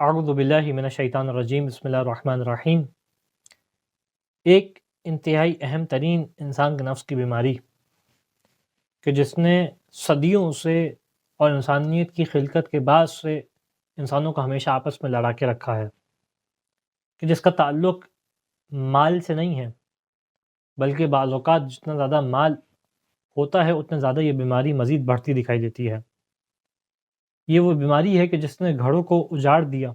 اعوذ باللہ من الشیطان الرجیم، بسم اللہ الرحمن الرحیم۔ ایک انتہائی اہم ترین انسان کے نفس کی بیماری کہ جس نے صدیوں سے اور انسانیت کی خلقت کے بعد سے انسانوں کو ہمیشہ آپس میں لڑا کے رکھا ہے، کہ جس کا تعلق مال سے نہیں ہے، بلکہ بعض اوقات جتنا زیادہ مال ہوتا ہے اتنا زیادہ یہ بیماری مزید بڑھتی دکھائی دیتی ہے۔ یہ وہ بیماری ہے کہ جس نے گھروں کو اجاڑ دیا،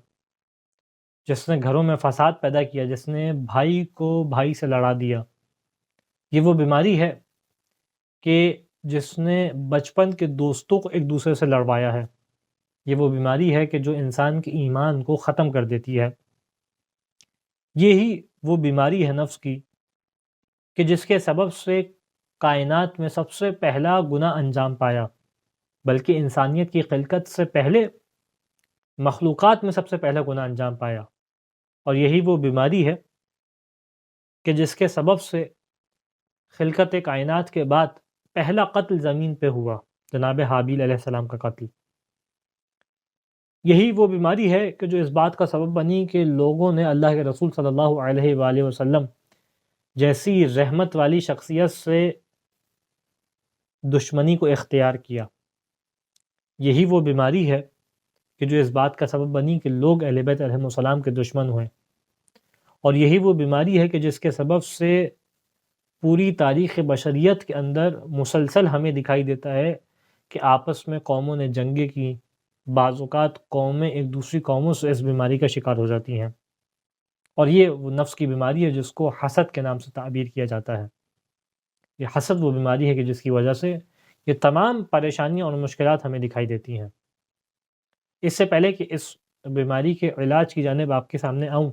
جس نے گھروں میں فساد پیدا کیا، جس نے بھائی کو بھائی سے لڑا دیا۔ یہ وہ بیماری ہے کہ جس نے بچپن کے دوستوں کو ایک دوسرے سے لڑوایا ہے۔ یہ وہ بیماری ہے کہ جو انسان کے ایمان کو ختم کر دیتی ہے۔ یہی وہ بیماری ہے نفس کی کہ جس کے سبب سے کائنات میں سب سے پہلا گناہ انجام پایا، بلکہ انسانیت کی خلقت سے پہلے مخلوقات میں سب سے پہلا گناہ انجام پایا۔ اور یہی وہ بیماری ہے کہ جس کے سبب سے خلقت کائنات کے بعد پہلا قتل زمین پہ ہوا، جناب حابیل علیہ السلام کا قتل۔ یہی وہ بیماری ہے کہ جو اس بات کا سبب بنی کہ لوگوں نے اللہ کے رسول صلی اللہ علیہ وآلہ وسلم جیسی رحمت والی شخصیت سے دشمنی کو اختیار کیا۔ یہی وہ بیماری ہے کہ جو اس بات کا سبب بنی کہ لوگ اہل بیت علیہم السلام کے دشمن ہوئے۔ اور یہی وہ بیماری ہے کہ جس کے سبب سے پوری تاریخ بشریت کے اندر مسلسل ہمیں دکھائی دیتا ہے کہ آپس میں قوموں نے جنگیں کی، بعض اوقات قومیں ایک دوسری قوموں سے اس بیماری کا شکار ہو جاتی ہیں۔ اور یہ وہ نفس کی بیماری ہے جس کو حسد کے نام سے تعبیر کیا جاتا ہے۔ یہ حسد وہ بیماری ہے کہ جس کی وجہ سے یہ تمام پریشانیاں اور مشکلات ہمیں دکھائی دیتی ہیں۔ اس سے پہلے کہ اس بیماری کے علاج کی جانب آپ کے سامنے آؤں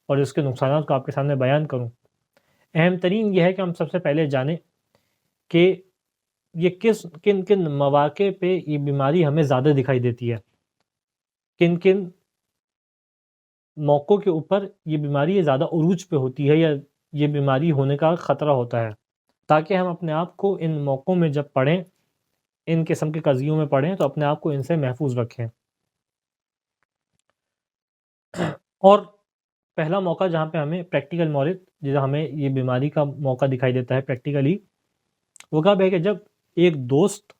اور اس کے نقصانات کو آپ کے سامنے بیان کروں، اہم ترین یہ ہے کہ ہم سب سے پہلے جانیں کہ یہ کن کن مواقع پہ یہ بیماری ہمیں زیادہ دکھائی دیتی ہے، کن کن موقعوں کے اوپر یہ بیماری زیادہ عروج پہ ہوتی ہے یا یہ بیماری ہونے کا خطرہ ہوتا ہے، تاکہ ہم اپنے آپ کو ان موقعوں میں جب پڑھیں، ان قسم کے قضیوں میں پڑھیں تو اپنے آپ کو ان سے محفوظ رکھیں۔ اور پہلا موقع جہاں پہ ہمیں پریکٹیکل مورد، جہاں ہمیں یہ بیماری کا موقع دکھائی دیتا ہے پریکٹیکلی، وہ کب ہے کہ جب ایک دوست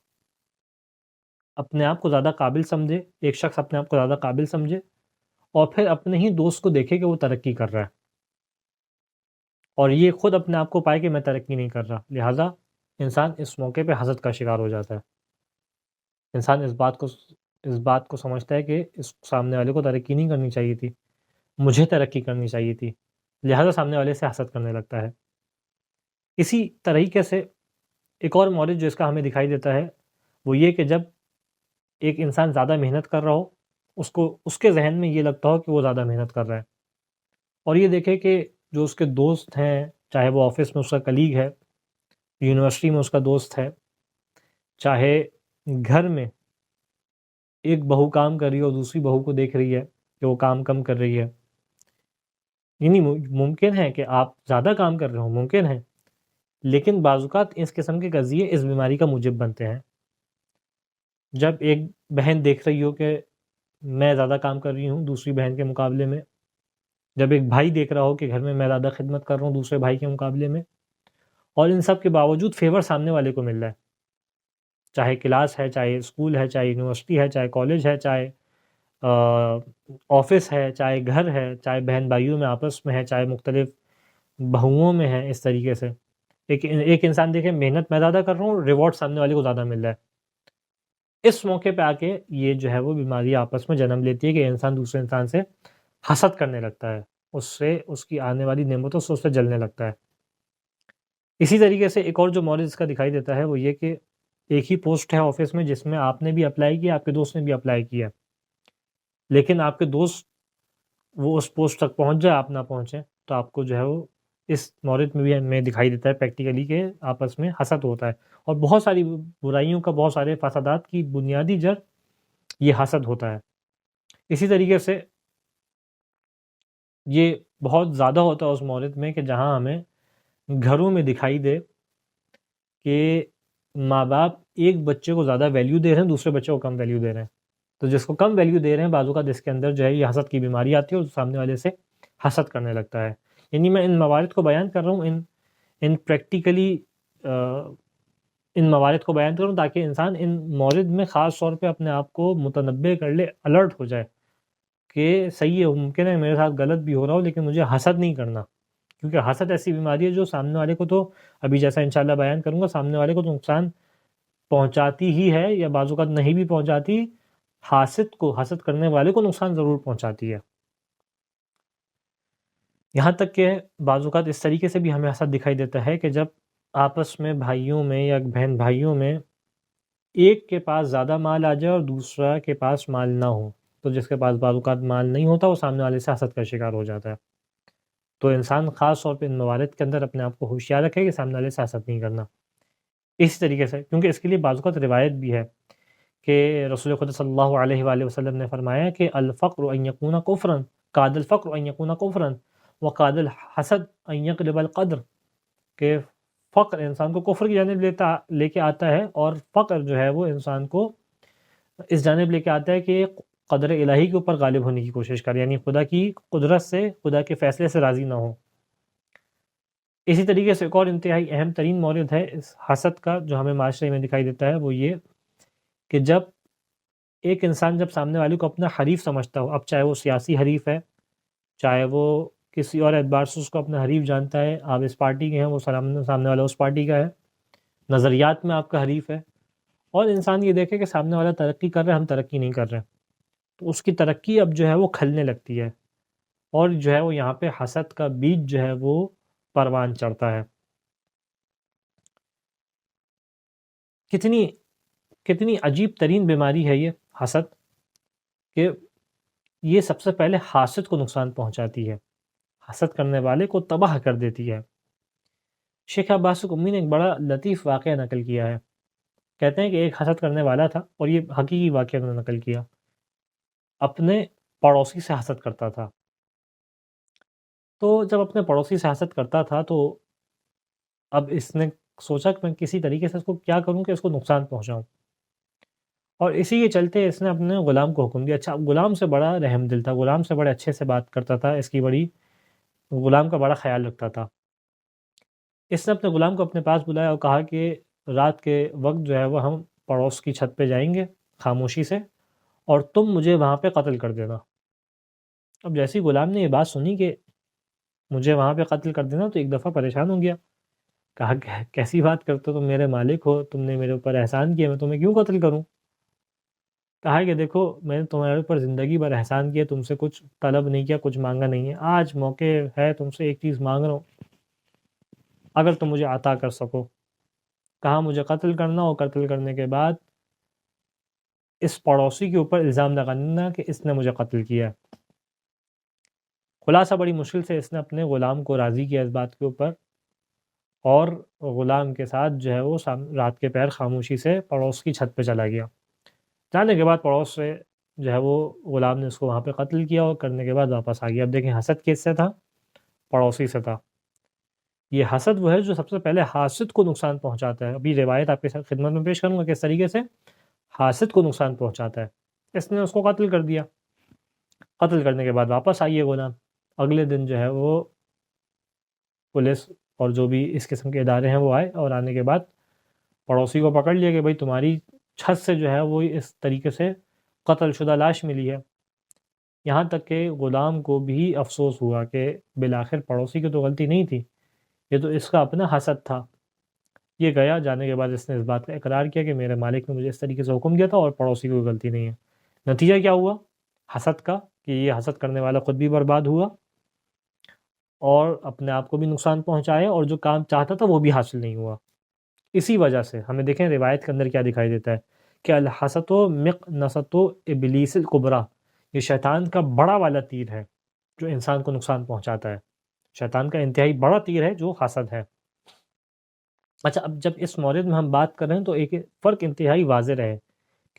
اپنے آپ کو زیادہ قابل سمجھے، ایک شخص اپنے آپ کو زیادہ قابل سمجھے اور پھر اپنے ہی دوست کو دیکھے کہ وہ ترقی کر رہا ہے، اور یہ خود اپنے آپ کو پائے کہ میں ترقی نہیں کر رہا، لہٰذا انسان اس موقع پہ حسد کا شکار ہو جاتا ہے۔ انسان اس بات کو سمجھتا ہے کہ اس سامنے والے کو ترقی نہیں کرنی چاہیے تھی، مجھے ترقی کرنی چاہیے تھی، لہٰذا سامنے والے سے حسد کرنے لگتا ہے۔ اسی طریقے سے ایک اور مورد جو اس کا ہمیں دکھائی دیتا ہے وہ یہ کہ جب ایک انسان زیادہ محنت کر رہا ہو، اس کے ذہن میں یہ لگتا ہو کہ وہ زیادہ محنت کر رہا ہے، اور یہ دیکھے کہ جو اس کے دوست ہیں، چاہے وہ آفس میں اس کا کلیگ ہے، یونیورسٹی میں اس کا دوست ہے، چاہے گھر میں ایک بہو کام کر رہی ہے اور دوسری بہو کو دیکھ رہی ہے کہ وہ کام کم کر رہی ہے، یعنی ممکن ہے کہ آپ زیادہ کام کر رہے ہوں، ممکن ہے، لیکن بعض اوقات اس قسم کے قضیے اس بیماری کا موجب بنتے ہیں۔ جب ایک بہن دیکھ رہی ہو کہ میں زیادہ کام کر رہی ہوں دوسری بہن کے مقابلے میں، جب ایک بھائی دیکھ رہا ہو کہ گھر میں میں زیادہ خدمت کر رہا ہوں دوسرے بھائی کے مقابلے میں، اور ان سب کے باوجود فیور سامنے والے کو مل رہا ہے، چاہے کلاس ہے، چاہے اسکول ہے، چاہے یونیورسٹی ہے، چاہے کالج ہے، چاہے آفس ہے، چاہے گھر ہے، چاہے بہن بھائیوں میں آپس میں ہے، چاہے مختلف بہوؤں میں ہے، اس طریقے سے ایک انسان دیکھے محنت میں زیادہ کر رہا ہوں، ریوارڈ سامنے والے کو زیادہ مل رہا ہے، اس موقع پہ آ کے یہ جو ہے وہ بیماری آپس میں جنم لیتی ہے کہ انسان دوسرے انسان سے حسد کرنے لگتا ہے، اس کی آنے والی نعمتوں سے اس سے جلنے لگتا ہے۔ اسی طریقے سے ایک اور جو مورد اس کا دکھائی دیتا ہے وہ یہ کہ ایک ہی پوسٹ ہے آفس میں جس میں آپ نے بھی اپلائی کیا، آپ کے دوست نے بھی اپلائی کیا، لیکن آپ کے دوست وہ اس پوسٹ تک پہنچ جائے، آپ نہ پہنچیں، تو آپ کو جو ہے وہ اس مورد میں بھی ہمیں دکھائی دیتا ہے پریکٹیکلی کہ آپس میں حسد ہوتا ہے، اور بہت ساری برائیوں کا، بہت سارے فسادات کی بنیادی جڑ یہ حسد ہوتا ہے۔ اسی طریقے سے یہ بہت زیادہ ہوتا ہے اس مورد میں کہ جہاں ہمیں گھروں میں دکھائی دے کہ ماں باپ ایک بچے کو زیادہ ویلیو دے رہے ہیں، دوسرے بچے کو کم ویلیو دے رہے ہیں، تو جس کو کم ویلیو دے رہے ہیں بعض اوقات اس کے اندر جو ہے یہ حسد کی بیماری آتی ہے اور سامنے والے سے حسد کرنے لگتا ہے. یعنی میں ان موارد کو بیان کر رہا ہوں، ان پریکٹیکلی ان موارد کو بیان کروں تاکہ انسان ان مورد میں خاص طور پہ اپنے آپ کو متنبع کر لے، الرٹ ہو جائے کہ صحیح ہے، ممکن ہے میرے ساتھ غلط بھی ہو رہا ہو لیکن مجھے حسد نہیں کرنا. کیونکہ حسد ایسی بیماری ہے جو سامنے والے کو تو ابھی جیسا انشاءاللہ بیان کروں گا، سامنے والے کو تو نقصان پہنچاتی ہی ہے یا بعض اوقات نہیں بھی پہنچاتی، حسد کرنے والے کو نقصان ضرور پہنچاتی ہے. یہاں تک کہ بعض اوقات اس طریقے سے بھی ہمیں حسد دکھائی دیتا ہے کہ جب آپس میں بھائیوں میں یا بہن بھائیوں میں ایک کے پاس زیادہ مال آ جائے اور دوسرا کے پاس مال نہ ہو، تو جس کے پاس بعض اوقات مال نہیں ہوتا وہ سامنے والے سے حسد کا شکار ہو جاتا ہے. تو انسان خاص طور پہ ان موارد کے اندر اپنے آپ کو ہوشیار رکھے کہ سامنے والے سے حسد نہیں کرنا. اسی طریقے سے کیونکہ اس کے لیے بعض اوقات روایت بھی ہے کہ رسول خدا صلی اللہ علیہ وآلہ وسلم نے فرمایا کہ الفقر ان یکون کفرا، قاد الفقر ان یکون کفرا وقاد الحسد ان یقلب القدر، کہ فقر انسان کو کفر کی جانب لے کے آتا ہے، اور فقر جو ہے وہ انسان کو اس جانب لے کے آتا ہے کہ قدر الہی کے اوپر غالب ہونے کی کوشش کرے، یعنی خدا کی قدرت سے، خدا کے فیصلے سے راضی نہ ہو. اسی طریقے سے ایک اور انتہائی اہم ترین مورد ہے اس حسد کا جو ہمیں معاشرے میں دکھائی دیتا ہے، وہ یہ کہ جب ایک انسان جب سامنے والے کو اپنا حریف سمجھتا ہو، اب چاہے وہ سیاسی حریف ہے، چاہے وہ کسی اور اعتبار سے اس کو اپنا حریف جانتا ہے، آپ اس پارٹی کے ہیں، وہ سامنے والا اس پارٹی کا ہے، نظریات میں آپ کا حریف ہے، اور انسان یہ دیکھے کہ سامنے والا ترقی کر رہا ہے، ہم ترقی نہیں کر رہے، تو اس کی ترقی اب جو ہے وہ کھلنے لگتی ہے، اور جو ہے وہ یہاں پہ حسد کا بیج جو ہے وہ پروان چڑھتا ہے. کتنی عجیب ترین بیماری ہے یہ حسد، کہ یہ سب سے پہلے حاسد کو نقصان پہنچاتی ہے، حسد کرنے والے کو تباہ کر دیتی ہے. شیخ عباس قمی نے ایک بڑا لطیف واقعہ نقل کیا ہے. کہتے ہیں کہ ایک حسد کرنے والا تھا، اور یہ حقیقی واقعہ انہوں نے نقل کیا، اپنے پڑوسی سے حسد کرتا تھا. تو جب اپنے پڑوسی سے حسد کرتا تھا تو اب اس نے سوچا کہ میں کسی طریقے سے اس کو کیا کروں کہ اس کو نقصان پہنچاؤں، اور اسی کے چلتے اس نے اپنے غلام کو حکم دیا. اچھا، غلام سے بڑا رحم دل تھا، غلام سے بڑے اچھے سے بات کرتا تھا، اس کی غلام کا بڑا خیال رکھتا تھا. اس نے اپنے غلام کو اپنے پاس بلایا اور کہا کہ رات کے وقت جو ہے وہ ہم پڑوس کی چھت پہ جائیں گے خاموشی سے، اور تم مجھے وہاں پہ قتل کر دینا. اب جیسی غلام نے یہ بات سنی کہ مجھے وہاں پہ قتل کر دینا، تو ایک دفعہ پریشان ہو گیا. کہا کہ کیسی بات کرتے ہو، تم میرے مالک ہو، تم نے میرے اوپر احسان کیا، میں تمہیں کیوں قتل کروں؟ کہا کہ دیکھو، میں نے تمہارے اوپر زندگی بھر احسان کیا، تم سے کچھ طلب نہیں کیا، کچھ مانگا نہیں ہے، آج موقع ہے تم سے ایک چیز مانگ رہا ہوں، اگر تم مجھے عطا کر سکو. کہا مجھے قتل کرنا، اور قتل کرنے کے بعد اس پڑوسی کے اوپر الزام لگانا کہ اس نے مجھے قتل کیا. خلاصہ بڑی مشکل سے اس نے اپنے غلام کو راضی کیا اس بات کے اوپر، اور غلام کے ساتھ جو ہے وہ رات کے پہر خاموشی سے پڑوس کی چھت پہ چلا گیا. جانے کے بعد پڑوس سے جو ہے وہ غلام نے اس کو وہاں پہ قتل کیا، اور کرنے کے بعد واپس آ گیا. اب دیکھیں حسد کس سے تھا؟ پڑوسی سے تھا. یہ حسد وہ ہے جو سب سے پہلے حاسد کو نقصان پہنچاتا ہے. ابھی روایت آپ کے ساتھ خدمت میں پیش کروں گا کس طریقے سے حاسد کو نقصان پہنچاتا ہے. اس نے اس کو قتل کر دیا. قتل کرنے کے بعد واپس آئیے غلام. اگلے دن جو ہے وہ پولیس اور جو بھی اس قسم کے ادارے ہیں وہ آئے، اور آنے کے بعد پڑوسی کو پکڑ لیا کہ بھائی تمہاری چھت سے جو ہے وہ اس طریقے سے قتل شدہ لاش ملی ہے. یہاں تک کہ غلام کو بھی افسوس ہوا کہ بالآخر پڑوسی کی تو غلطی نہیں تھی، یہ تو اس کا اپنا حسد تھا. یہ گیا، جانے کے بعد اس نے اس بات کا اقرار کیا کہ میرے مالک نے مجھے اس طریقے سے حکم دیا تھا اور پڑوسی کی کوئی غلطی نہیں ہے. نتیجہ کیا ہوا حسد کا؟ کہ یہ حسد کرنے والا خود بھی برباد ہوا، اور اپنے آپ کو بھی نقصان پہنچایا، اور جو کام چاہتا تھا وہ بھی حاصل نہیں ہوا. اسی وجہ سے ہمیں دیکھیں روایت کے اندر کیا دکھائی دیتا ہے کہ الحسد مقنصۃ ابلیس الکبریٰ، یہ شیطان کا بڑا والا تیر ہے جو انسان کو نقصان پہنچاتا ہے. شیطان کا انتہائی بڑا تیر ہے جو حسد ہے. اچھا، اب جب اس مورد میں ہم بات کر رہے ہیں تو ایک فرق انتہائی واضح رہے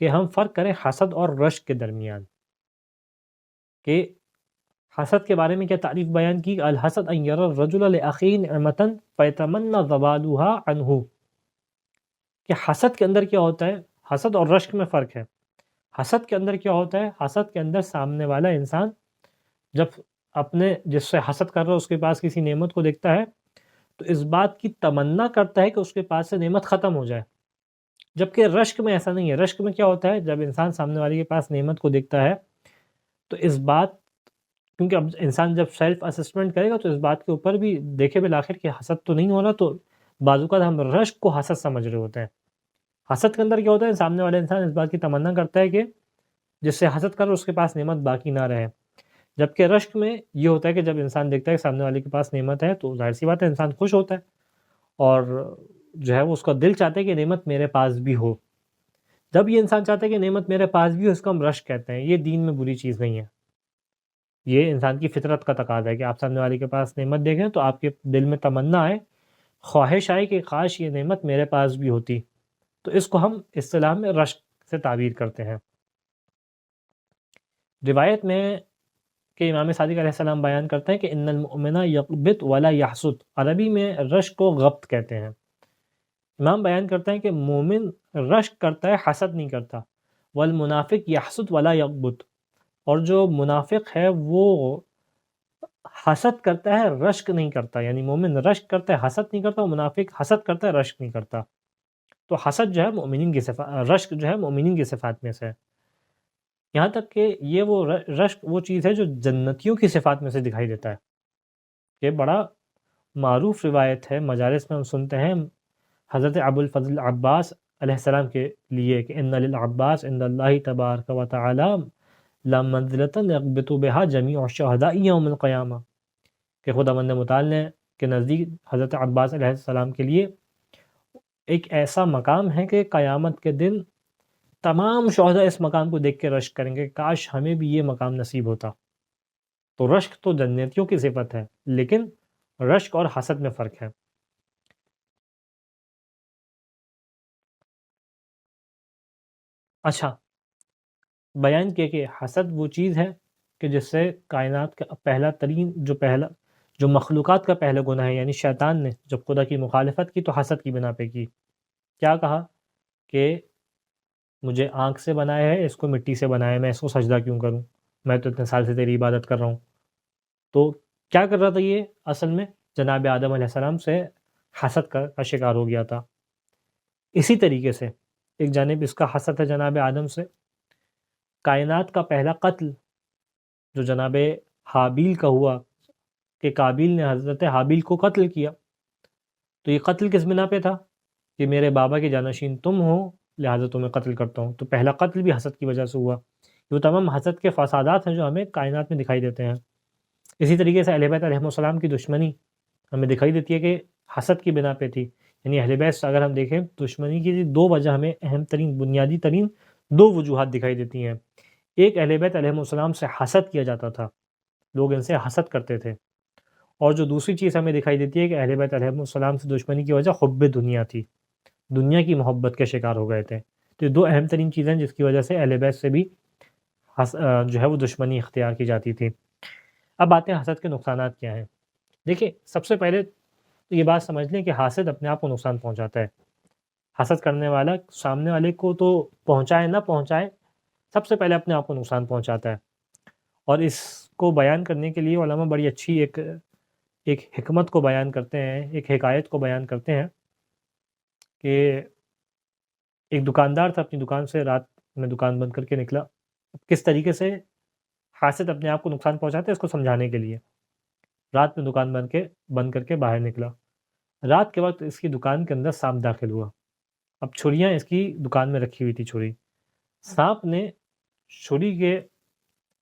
کہ ہم فرق کریں حسد اور رشک کے درمیان. کہ حسد کے بارے میں کیا تعریف بیان کی؟ الحسد ان یری الرجل لاخیہ نعمۃ فیتمنی زوالها عنہ. کہ حسد کے اندر کیا ہوتا ہے؟ حسد اور رشک میں فرق ہے. حسد کے اندر کیا ہوتا ہے؟ حسد کے اندر سامنے والا انسان جب اپنے جس سے حسد کر رہا ہے اس کے پاس کسی نعمت کو دیکھتا ہے تو اس بات کی تمنا کرتا ہے کہ اس کے پاس سے نعمت ختم ہو جائے، جبکہ رشک میں ایسا نہیں ہے۔ رشک میں کیا ہوتا ہے؟ جب انسان سامنے والے کے پاس نعمت کو دیکھتا ہے تو اس بات، کیونکہ اب انسان جب سیلف اسسمنٹ کرے گا تو اس بات کے اوپر بھی دیکھے بالآخر کہ حسد تو نہیں ہو رہا، تو بعض اوقات ہم رشک کو حسد سمجھ رہے ہوتے ہیں۔ حسد کے اندر کیا ہوتا ہے؟ سامنے والا انسان اس بات کی تمنا کرتا ہے کہ جس سے حسد کر اس کے پاس نعمت باقی نہ رہے، جبکہ رشک میں یہ ہوتا ہے کہ جب انسان دیکھتا ہے کہ سامنے والے کے پاس نعمت ہے تو ظاہر سی بات ہے انسان خوش ہوتا ہے، اور جو ہے وہ اس کا دل چاہتا ہے کہ نعمت میرے پاس بھی ہو۔ جب یہ انسان چاہتا ہے کہ نعمت میرے پاس بھی ہو، اس کو ہم رشک کہتے ہیں۔ یہ دین میں بری چیز نہیں ہے، یہ انسان کی فطرت کا تقاضا ہے کہ آپ سامنے والے کے پاس نعمت دیکھیں تو آپ کے دل میں تمنا آئے، خواہش آئے کہ کاش یہ نعمت میرے پاس بھی ہوتی، تو اس کو ہم اصطلاح میں رشک سے تعبیر کرتے ہیں۔ روایت میں کہ امام صادق علیہ السلام بیان کرتے ہیں کہ ان المؤمن یغبط ولا یحسد، عربی میں رشک کو غبط کہتے ہیں۔ امام بیان کرتے ہیں کہ مومن رشک کرتا ہے، حسد نہیں کرتا، والمنافق یحسد ولا یغبط، اور جو منافق ہے وہ حسد کرتا ہے، رشک نہیں کرتا، یعنی مومن رشک کرتا ہے، حسد نہیں کرتا، اور منافق حسد کرتا ہے، رشک نہیں کرتا۔ تو حسد جو ہے مومنین کی صفات، رشک جو ہے مومنین کی صفات میں سے ہے، یہاں تک کہ یہ وہ رشک وہ چیز ہے جو جنتیوں کی صفات میں سے دکھائی دیتا ہے۔ یہ بڑا معروف روایت ہے، مجالس میں ہم سنتے ہیں حضرت ابو الفضل عباس علیہ السلام کے لیے کہ ان للعباس عند اللہ تبارک و تعالی لمنزلۃ یغبط بها جمیع الشہداء یوم القیامہ، کہ خداوند متعال کے نزدیک حضرت عباس علیہ السلام کے لیے ایک ایسا مقام ہے کہ قیامت کے دن تمام شہداء اس مقام کو دیکھ کے رشک کریں گے، کاش ہمیں بھی یہ مقام نصیب ہوتا۔ تو رشک تو جنتیوں کی صفت ہے، لیکن رشک اور حسد میں فرق ہے۔ اچھا، بیان کیا کہ حسد وہ چیز ہے کہ جس سے کائنات کا پہلا ترین جو مخلوقات کا پہلا گناہ ہے، یعنی شیطان نے جب خدا کی مخالفت کی تو حسد کی بنا پہ کی، کیا کہا کہ مجھے آنکھ سے بنایا ہے، اس کو مٹی سے بنایا ہے، میں اس کو سجدہ کیوں کروں، میں تو اتنے سال سے تیری عبادت کر رہا ہوں۔ تو کیا کر رہا تھا یہ؟ اصل میں جناب آدم علیہ السلام سے حسد کا شکار ہو گیا تھا۔ اسی طریقے سے ایک جانب اس کا حسد ہے جناب آدم سے، کائنات کا پہلا قتل جو جناب حابیل کا ہوا کہ قابیل نے حضرت حابیل کو قتل کیا، تو یہ قتل کس بنا پہ تھا کہ میرے بابا کے جانشین تم ہو لہٰذا تمہیں قتل کرتا ہوں، تو پہلا قتل بھی حسد کی وجہ سے ہوا۔ یہ تمام حسد کے فسادات ہیں جو ہمیں کائنات میں دکھائی دیتے ہیں۔ اسی طریقے سے اہل بیت علیہ السلام کی دشمنی ہمیں دکھائی دیتی ہے کہ حسد کی بنا پہ تھی، یعنی اہل بیت اگر ہم دیکھیں دشمنی کی دو وجہ ہمیں اہم ترین بنیادی ترین دو وجوہات دکھائی دیتی ہیں۔ ایک، اہل بیت علیہ السلام سے حسد کیا جاتا تھا، لوگ ان سے حسد کرتے تھے، اور جو دوسری چیز ہمیں دکھائی دیتی ہے کہ اہل بیت علیہ السلام سے دشمنی کی وجہ حب دنیا تھی، دنیا کی محبت کے شکار ہو گئے تھے۔ تو یہ دو اہم ترین چیزیں جس کی وجہ سے اہل بیت سے بھی جو ہے وہ دشمنی اختیار کی جاتی تھی۔ اب آتے ہیں حسد کے نقصانات کیا ہیں۔ دیکھیں، سب سے پہلے تو یہ بات سمجھ لیں کہ حاسد اپنے آپ کو نقصان پہنچاتا ہے۔ حسد کرنے والا سامنے والے کو تو پہنچائے نہ پہنچائے، سب سے پہلے اپنے آپ کو نقصان پہنچاتا ہے۔ اور اس کو بیان کرنے کے لیے علماء بڑی اچھی ایک حکمت کو بیان کرتے ہیں، ایک حکایت کو بیان کرتے ہیں کہ ایک دکاندار تھا، اپنی دکان سے رات میں دکان بند کر کے نکلا۔ کس طریقے سے حاسد اپنے آپ کو نقصان پہنچاتا ہے اس کو سمجھانے کے لیے، رات میں دکان بند کر کے باہر نکلا۔ رات کے وقت اس کی دکان کے اندر سانپ داخل ہوا۔ اب چھریاں اس کی دکان میں رکھی ہوئی تھی چھری، سانپ نے چھری کے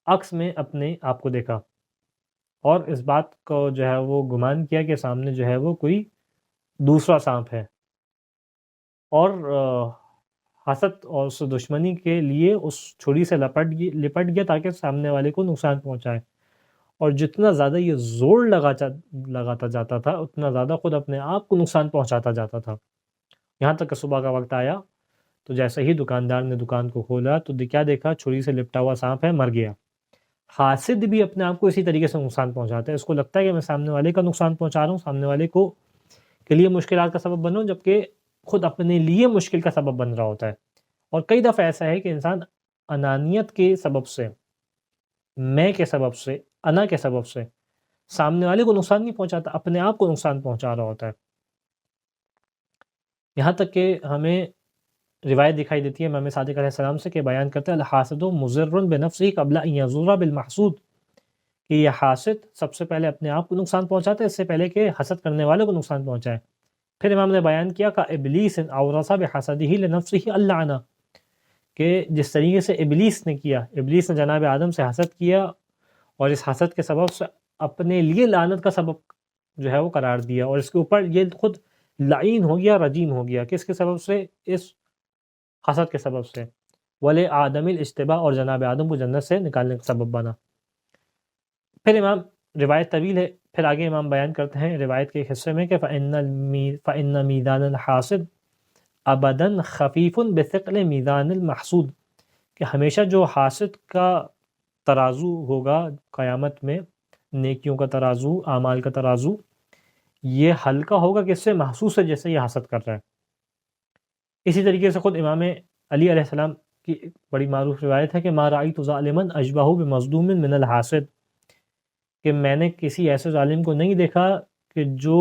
عکس میں اپنے آپ کو دیکھا اور اس بات کو جو ہے وہ گمان کیا کہ سامنے جو ہے وہ کوئی دوسرا سانپ ہے، اور حسد اور اس دشمنی کے لیے اس چھری سے لپٹ گیا تاکہ سامنے والے کو نقصان پہنچائے، اور جتنا زیادہ یہ زور لگاتا جاتا تھا اتنا زیادہ خود اپنے آپ کو نقصان پہنچاتا جاتا تھا، یہاں تک کہ صبح کا وقت آیا تو جیسے ہی دکاندار نے دکان کو کھولا تو کیا دیکھا؟ چھری سے لپٹا ہوا سانپ ہے، مر گیا۔ حاسد بھی اپنے آپ کو اسی طریقے سے نقصان پہنچاتا ہے، اس کو لگتا ہے کہ میں سامنے والے کا نقصان پہنچا رہا ہوں، سامنے والے کو کے لیے مشکلات کا سبب بنوں، جبکہ خود اپنے لیے مشکل کا سبب بن رہا ہوتا ہے۔ اور کئی دفعہ ایسا ہے کہ انسان انانیت کے سبب سے، میں کے سبب سے، انا کے سبب سے سامنے والے کو نقصان نہیں پہنچاتا، اپنے آپ کو نقصان پہنچا رہا ہوتا ہے۔ یہاں تک کہ ہمیں روایت دکھائی دیتی ہے امام صادق علیہ السلام سے کہ بیان کرتے ہیں الحاسد مضر بنفسه قبل ان یضر بالمحسود، کہ یہ حاسد سب سے پہلے اپنے آپ کو نقصان پہنچاتا ہے اس سے پہلے کہ حسد کرنے والے کو نقصان پہنچائے۔ پھر امام نے بیان کیا کہ ابلیس اورث بحسدہ لنفسه اللعنہ، کہ جس طریقے سے ابلیس نے کیا، ابلیس نے جناب آدم سے حسد کیا اور اس حسد کے سبب سے اپنے لیے لعنت کا سبب جو ہے وہ قرار دیا، اور اس کے اوپر یہ خود لعین ہو گیا، رجیم ہو گیا، کس کے سبب سے؟ اس حسد کے سبب سے۔ ولی آدم الاجتباء، اور جناب آدم کو جنت سے نکالنے کا سبب بنا۔ پھر امام، روایت طویل ہے، پھر آگے امام بیان کرتے ہیں روایت کے ایک حصے میں کہ فَإِنَّ مِيزَانَ الْحَاسِدِ ابداً خفیف بثقل میزان المحسود، کہ ہمیشہ جو حاسد کا ترازو ہوگا قیامت میں، نیکیوں کا ترازو، اعمال کا ترازو، یہ ہلکا ہوگا کس سے؟ محسوس ہے جیسے یہ حسد کر رہا ہے۔ اسی طریقے سے خود امام علی علیہ السلام کی ایک بڑی معروف روایت ہے کہ ما رأیت ظالما اشبہ بمظلوم من الحاسد، کہ میں نے کسی ایسے ظالم کو نہیں دیکھا کہ جو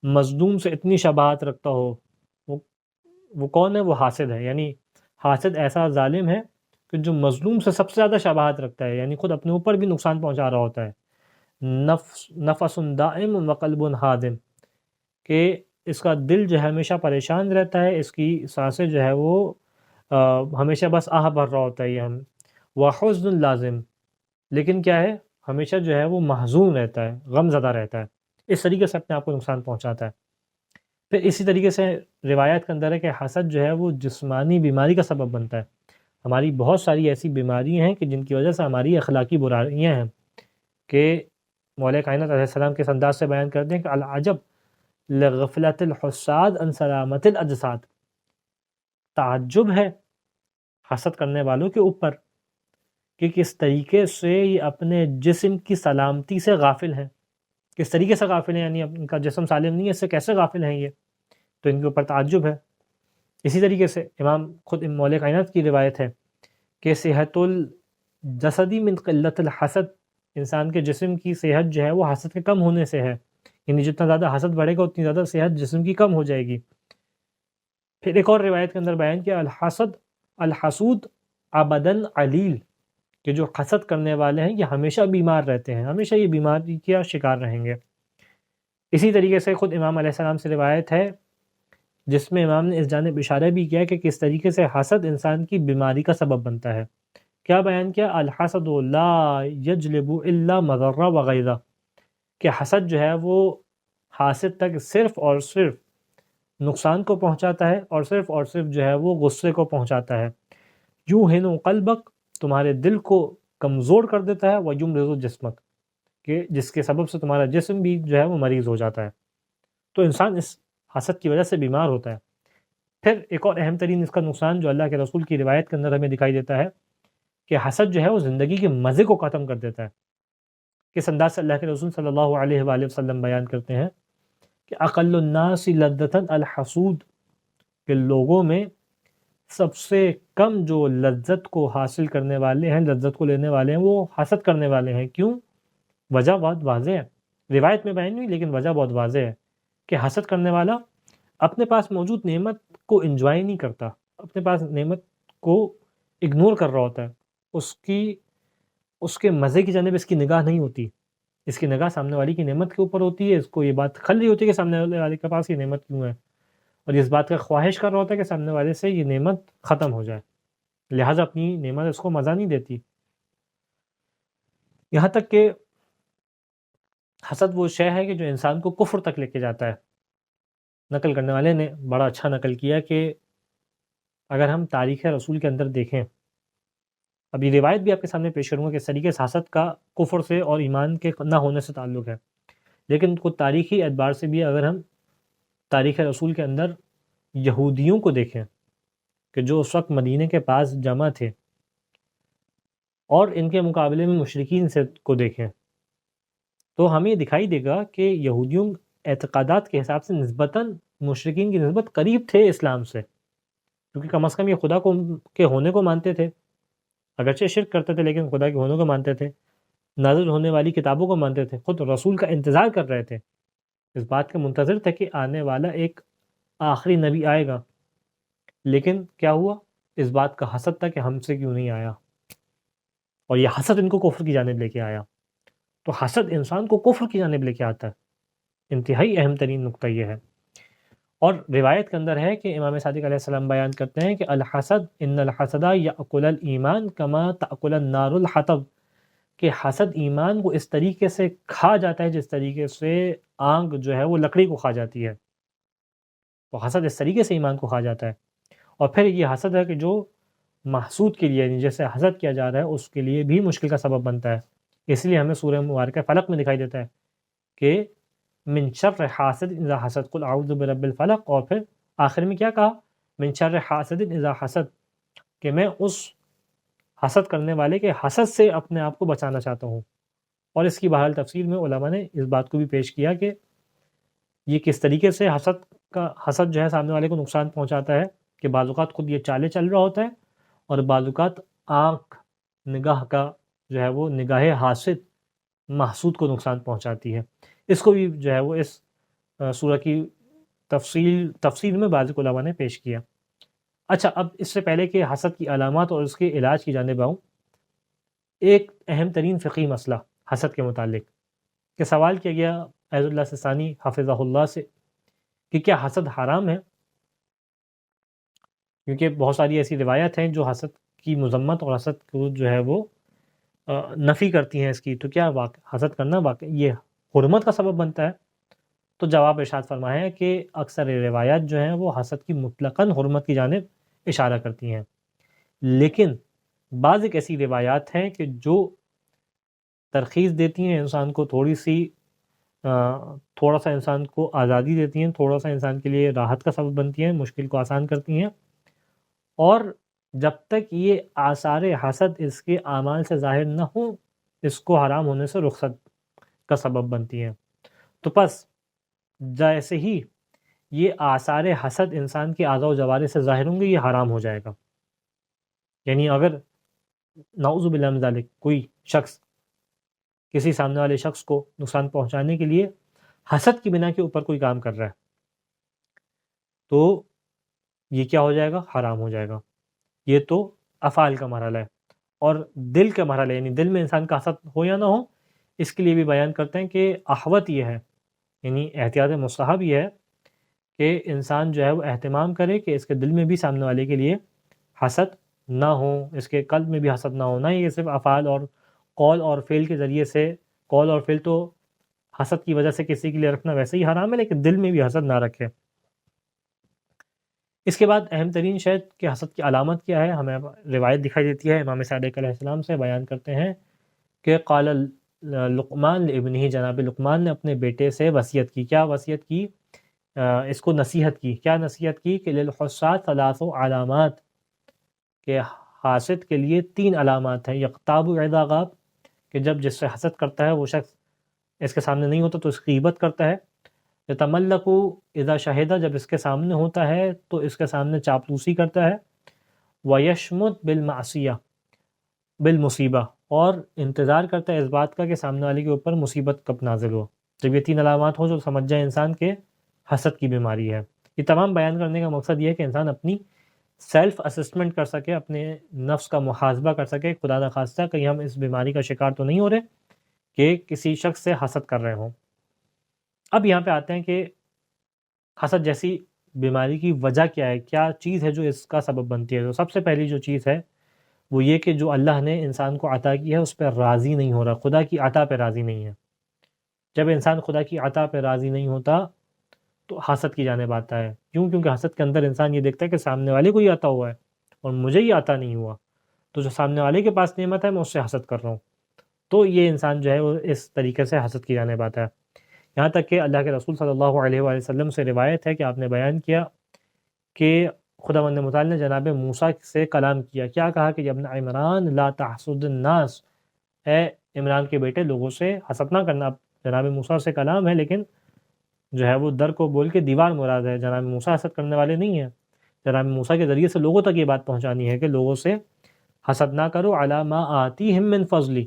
مظلوم سے اتنی شباہت رکھتا ہو۔ وہ کون ہے؟ وہ حاسد ہے، یعنی حاسد ایسا ظالم ہے کہ جو مظلوم سے سب سے زیادہ شباہت رکھتا ہے، یعنی خود اپنے اوپر بھی نقصان پہنچا رہا ہوتا ہے۔ نفس دائم وقلب حادم، کہ اس کا دل جو ہے ہمیشہ پریشان رہتا ہے، اس کی سانسیں جو ہے وہ ہمیشہ بس آہ بھر رہا ہوتا ہے یہ ہم، وحزن لازم، لیکن کیا ہے؟ ہمیشہ جو ہے وہ محزون رہتا ہے، غم زدہ رہتا ہے، اس طریقے سے اپنے آپ کو نقصان پہنچاتا ہے۔ پھر اسی طریقے سے روایت کے اندر ہے کہ حسد جو ہے وہ جسمانی بیماری کا سبب بنتا ہے۔ ہماری بہت ساری ایسی بیماریاں ہیں کہ جن کی وجہ سے ہماری اخلاقی برائیاں ہیں، کہ مولا کائنات علیہ السلام کے انداز سے بیان کرتے ہیں کہ العجب لغفلت الحساد عن سلامت الاجساد، تعجب ہے حسد کرنے والوں کے اوپر کہ کس طریقے سے یہ اپنے جسم کی سلامتی سے غافل ہیں، کس طریقے سے غافل ہیں، یعنی ان کا جسم سالم نہیں ہے، اس سے کیسے غافل ہیں یہ، تو ان کے اوپر تعجب ہے۔ اسی طریقے سے امام خود مولا کائنات کی روایت ہے کہ صحت الجسدی من قلت الحسد، انسان کے جسم کی صحت جو ہے وہ حسد کے کم ہونے سے ہے، یعنی جتنا زیادہ حسد بڑھے گا اتنی زیادہ صحت جسم کی کم ہو جائے گی۔ پھر ایک اور روایت کے اندر بیان کیا الحسود ابداً علیل، کہ جو حسد کرنے والے ہیں یہ ہمیشہ بیمار رہتے ہیں، ہمیشہ یہ بیماری کا شکار رہیں گے۔ اسی طریقے سے خود امام علیہ السلام سے روایت ہے جس میں امام نے اس جانب اشارہ بھی کیا کہ کس طریقے سے حسد انسان کی بیماری کا سبب بنتا ہے۔ کیا بیان کیا؟ الحسد لا یجلب الا مضرہ وغیرہ، کہ حسد جو ہے وہ حاسد تک صرف اور صرف نقصان کو پہنچاتا ہے، اور صرف جو ہے وہ غصے کو پہنچاتا ہے۔ یوہن قلبک، تمہارے دل کو کمزور کر دیتا ہے، ویمرض جسمک، کہ جس کے سبب سے تمہارا جسم بھی جو ہے وہ مریض ہو جاتا ہے، تو انسان اس حسد کی وجہ سے بیمار ہوتا ہے۔ پھر ایک اور اہم ترین اس کا نقصان جو اللہ کے رسول کی روایت کے اندر ہمیں دکھائی دیتا ہے کہ حسد جو ہے وہ زندگی کے مزے کو ختم کر دیتا ہے۔ کس انداز سے اللہ کے رسول صلی اللہ علیہ وآلہ وسلم بیان کرتے ہیں کہ اقل الناس لذۃ الحسود، کہ لوگوں میں سب سے کم جو لذت کو حاصل کرنے والے ہیں، لذت کو لینے والے ہیں، وہ حسد کرنے والے ہیں۔ کیوں؟ وجہ بہت واضح ہے، روایت میں بیان نہیں لیکن وجہ بہت واضح ہے کہ حسد کرنے والا اپنے پاس موجود نعمت کو انجوائے نہیں کرتا، اپنے پاس نعمت کو اگنور کر رہا ہوتا ہے، اس کے مزے کی جانب اس کی نگاہ نہیں ہوتی، اس کی نگاہ سامنے والی کی نعمت کے اوپر ہوتی ہے، اس کو یہ بات کھل رہی ہوتی ہے کہ سامنے والے کے پاس یہ نعمت کیوں ہے، اور اس بات کا خواہش کر رہا ہوتا ہے کہ سامنے والے سے یہ نعمت ختم ہو جائے، لہٰذا اپنی نعمت اس کو مزہ نہیں دیتی۔ یہاں تک کہ حسد وہ شے ہے کہ جو انسان کو کفر تک لے کے جاتا ہے۔ نقل کرنے والے نے بڑا اچھا نقل کیا کہ اگر ہم تاریخ رسول کے اندر دیکھیں، اب یہ روایت بھی آپ کے سامنے پیش کروں گا کہ اس طریقے سے حسد کا کفر سے اور ایمان کے نہ ہونے سے تعلق ہے، لیکن خود تاریخی اعتبار سے بھی اگر ہم تاریخ رسول کے اندر یہودیوں کو دیکھیں کہ جو اس وقت مدینے کے پاس جمع تھے، اور ان کے مقابلے میں مشرکین سے کو دیکھیں، تو ہمیں دکھائی دے گا کہ یہودیوں اعتقادات کے حساب سے نسبتاً مشرکین کی نسبت قریب تھے اسلام سے، کیونکہ کم از کم یہ خدا کو کے ہونے کو مانتے تھے، اگرچہ شرک کرتے تھے لیکن خدا کے ہونوں کو مانتے تھے، نازل ہونے والی کتابوں کو مانتے تھے، خود رسول کا انتظار کر رہے تھے، اس بات کا منتظر تھے کہ آنے والا ایک آخری نبی آئے گا، لیکن کیا ہوا؟ اس بات کا حسد تھا کہ ہم سے کیوں نہیں آیا، اور یہ حسد ان کو کفر کی جانب لے کے آیا۔ تو حسد انسان کو کفر کی جانب لے کے آتا ہے، انتہائی اہم ترین نقطہ یہ ہے۔ اور روایت کے اندر ہے کہ امام صادق علیہ السلام بیان کرتے ہیں کہ الحسد ان الحسد یأکل الایمان کما تأکل النار الحطب، کہ حسد ایمان کو اس طریقے سے کھا جاتا ہے جس طریقے سے آگ جو ہے وہ لکڑی کو کھا جاتی ہے۔ تو حسد اس طریقے سے ایمان کو کھا جاتا ہے۔ اور پھر یہ حسد ہے کہ جو محسود کے لیے، یعنی جیسے حسد کیا جا رہا ہے اس کے لیے بھی مشکل کا سبب بنتا ہے۔ اس لیے ہمیں سورہ مبارکہ فلق میں دکھائی دیتا ہے کہ من شر حاسد اذا حسد قل اعوذ برب الفلق، اور پھر آخر میں کیا کہا؟ من شر حاسد اذا حسد، کہ میں اس حسد کرنے والے کے حسد سے اپنے آپ کو بچانا چاہتا ہوں۔ اور اس کی بہرحال تفصیل میں علماء نے اس بات کو بھی پیش کیا کہ یہ کس طریقے سے حسد جو ہے سامنے والے کو نقصان پہنچاتا ہے، کہ بعض اوقات خود یہ چالے چل رہا ہوتا ہے، اور بعض اوقات آنکھ نگاہ کا جو ہے وہ نگاہ حاسد محسود کو نقصان پہنچاتی ہے۔ اس کو بھی جو ہے وہ اس سورہ کی تفصیل میں بعض علماء نے پیش کیا۔ اچھا، اب اس سے پہلے کہ حسد کی علامات اور اس کے علاج کی جانب آؤں، ایک اہم ترین فقہی مسئلہ حسد کے متعلق کہ سوال کیا گیا عز اللہ سستانی حفظہ اللہ سے کہ کیا حسد حرام ہے؟ کیونکہ بہت ساری ایسی روایت ہیں جو حسد کی مذمت اور حسد کو جو ہے وہ نفی کرتی ہیں اس کی، تو کیا حسد کرنا واقع یہ حرمت کا سبب بنتا ہے؟ تو جواب ارشاد فرمایا ہے کہ اکثر روایات جو ہیں وہ حسد کی مطلقاً حرمت کی جانب اشارہ کرتی ہیں، لیکن بعض ایک ایسی روایات ہیں کہ جو ترخیص دیتی ہیں انسان کو تھوڑا سا انسان کو آزادی دیتی ہیں، تھوڑا سا انسان کے لیے راحت کا سبب بنتی ہیں، مشکل کو آسان کرتی ہیں، اور جب تک یہ آثار حسد اس کے اعمال سے ظاہر نہ ہوں اس کو حرام ہونے سے رخصت کا سبب بنتی ہیں۔ تو پس جیسے ہی یہ آثار حسد انسان کے اعضاء و جوارح سے ظاہر ہوں گے یہ حرام ہو جائے گا۔ یعنی اگر نعوذ باللہ من ذالک کوئی شخص کسی سامنے والے شخص کو نقصان پہنچانے کے لیے حسد کی بنا کے اوپر کوئی کام کر رہا ہے تو یہ کیا ہو جائے گا؟ حرام ہو جائے گا۔ یہ تو افعال کا مرحلہ ہے، اور دل کا مرحلہ یعنی دل میں انسان کا حسد ہو یا نہ ہو، اس کے لیے بھی بیان کرتے ہیں کہ احوط یہ ہے، یعنی احتیاط مستحب یہ ہے کہ انسان جو ہے وہ اہتمام کرے کہ اس کے دل میں بھی سامنے والے کے لیے حسد نہ ہو، اس کے قلب میں بھی حسد نہ ہو، نہ یہ صرف افعال اور قول اور فعل کے ذریعے سے، قول اور فعل تو حسد کی وجہ سے کسی کے لیے رکھنا ویسے ہی حرام ہے، لیکن دل میں بھی حسد نہ رکھے۔ اس کے بعد اہم ترین شاید کہ حسد کی علامت کیا ہے، ہمیں روایت دکھائی دیتی ہے امام صادق علیہ السلام سے، بیان کرتے ہیں کہ قال لقمان لابنہ، جناب لقمان نے اپنے بیٹے سے وصیت کی۔ کیا وصیت کی؟ اس کو نصیحت کی۔ کیا نصیحت کی؟ کہ للحساد ثلاث علامات، کہ حاسد کے لیے 3 علامات ہیں۔ یغتاب اذا غاب، کہ جب جس سے حسد کرتا ہے وہ شخص اس کے سامنے نہیں ہوتا تو اس کی غیبت کرتا ہے۔ یتملق اذا شہدہ، جب اس کے سامنے ہوتا ہے تو اس کے سامنے چاپلوسی کرتا ہے۔ ویشمت بالمعصیہ، بالمصیبہ، اور انتظار کرتا ہے اس بات کا کہ سامنے والے کے اوپر مصیبت کب نازل ہو۔ جب یہ 3 علامات ہوں جو سمجھ جائے انسان کے حسد کی بیماری ہے۔ یہ تمام بیان کرنے کا مقصد یہ ہے کہ انسان اپنی سیلف اسسمنٹ کر سکے، اپنے نفس کا محاسبہ کر سکے، خدا نخواستہ کہیں ہم اس بیماری کا شکار تو نہیں ہو رہے کہ کسی شخص سے حسد کر رہے ہوں۔ اب یہاں پہ آتے ہیں کہ حسد جیسی بیماری کی وجہ کیا ہے، کیا چیز ہے جو اس کا سبب بنتی ہے۔ تو سب سے پہلی جو چیز ہے وہ یہ کہ جو اللہ نے انسان کو عطا کی ہے اس پہ راضی نہیں ہو رہا، خدا کی عطا پہ راضی نہیں ہے۔ جب انسان خدا کی عطا پہ راضی نہیں ہوتا تو حسد کی جانب آتا ہے۔ کیوں؟ کیونکہ حسد کے اندر انسان یہ دیکھتا ہے کہ سامنے والے کو یہ عطا ہوا ہے اور مجھے یہ عطا نہیں ہوا، تو جو سامنے والے کے پاس نعمت ہے میں اس سے حسد کر رہا ہوں، تو یہ انسان جو ہے وہ اس طریقے سے حسد کی جانب آتا ہے۔ یہاں تک کہ اللہ کے رسول صلی اللہ علیہ وآلہ وسلم سے روایت ہے کہ آپ نے بیان کیا کہ خداوند متعال نے جناب موسیٰ سے کلام کیا۔ کیا کہا کہ ابن عمران لا تحسد الناس، اے عمران کے بیٹے لوگوں سے حسد نہ کرنا۔ جناب موسیٰ سے کلام ہے لیکن جو ہے وہ در کو بول کے دیوار مراد ہے، جناب موسیٰ حسد کرنے والے نہیں ہیں۔ جناب موسیٰ کے ذریعے سے لوگوں تک یہ بات پہنچانی ہے کہ لوگوں سے حسد نہ کرو علی ما آتیہم من فضلی،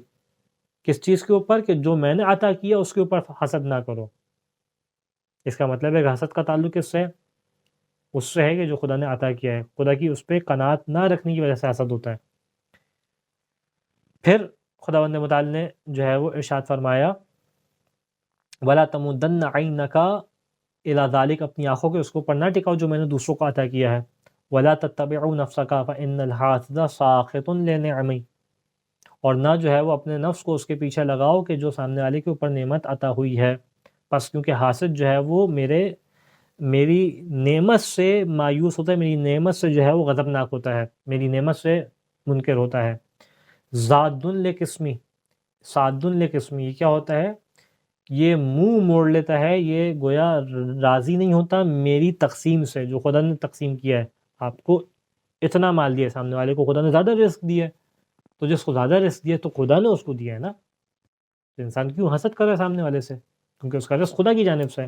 کس چیز کے اوپر کہ جو میں نے عطا کیا اس کے اوپر حسد نہ کرو۔ اس کا مطلب ہے کہ حسد کا تعلق اس سے ہے کہ جو خدا نے عطا کیا ہے، خدا کی اس پہ قناعت نہ رکھنے کی وجہ سے حسد ہوتا ہے۔ پھر خداوند متعال نے جو ہے وہ ارشاد فرمایا وَلَا تَمُدَّنَّ عَيْنَكَ إِلَىٰ ذَلِكَ، اپنی آنکھوں کے اس کو پر نہ ٹکاؤ جو میں نے دوسروں کو عطا کیا ہے۔ وَلَا تَتَّبِعُوا نَفْسَكَ فَإِنَّ الْحَاسِدَ سَاخِطٌ لِنِعْمِهِ، اور نہ جو ہے وہ اپنے نفس کو اس کے پیچھے لگاؤ کہ جو سامنے والے کے اوپر نعمت عطا ہوئی ہے، پس کیونکہ حاسد جو ہے وہ میری نعمت سے مایوس ہوتا ہے، میری نعمت سے جو ہے وہ غضبناک ہوتا ہے، میری نعمت سے منکر ہوتا ہے۔ زاد لقسمی، سعد لقسمی، یہ کیا ہوتا ہے؟ یہ منہ موڑ لیتا ہے، یہ گویا راضی نہیں ہوتا میری تقسیم سے، جو خدا نے تقسیم کیا ہے۔ آپ کو اتنا مال دیا ہے، سامنے والے کو خدا نے زیادہ رزق دیا ہے، تو جس کو زیادہ رزق دیا ہے تو خدا نے اس کو دیا ہے نا، تو انسان کیوں حسد کر رہا ہے سامنے والے سے؟ کیونکہ اس کا رزق خدا کی جانب سے ہے۔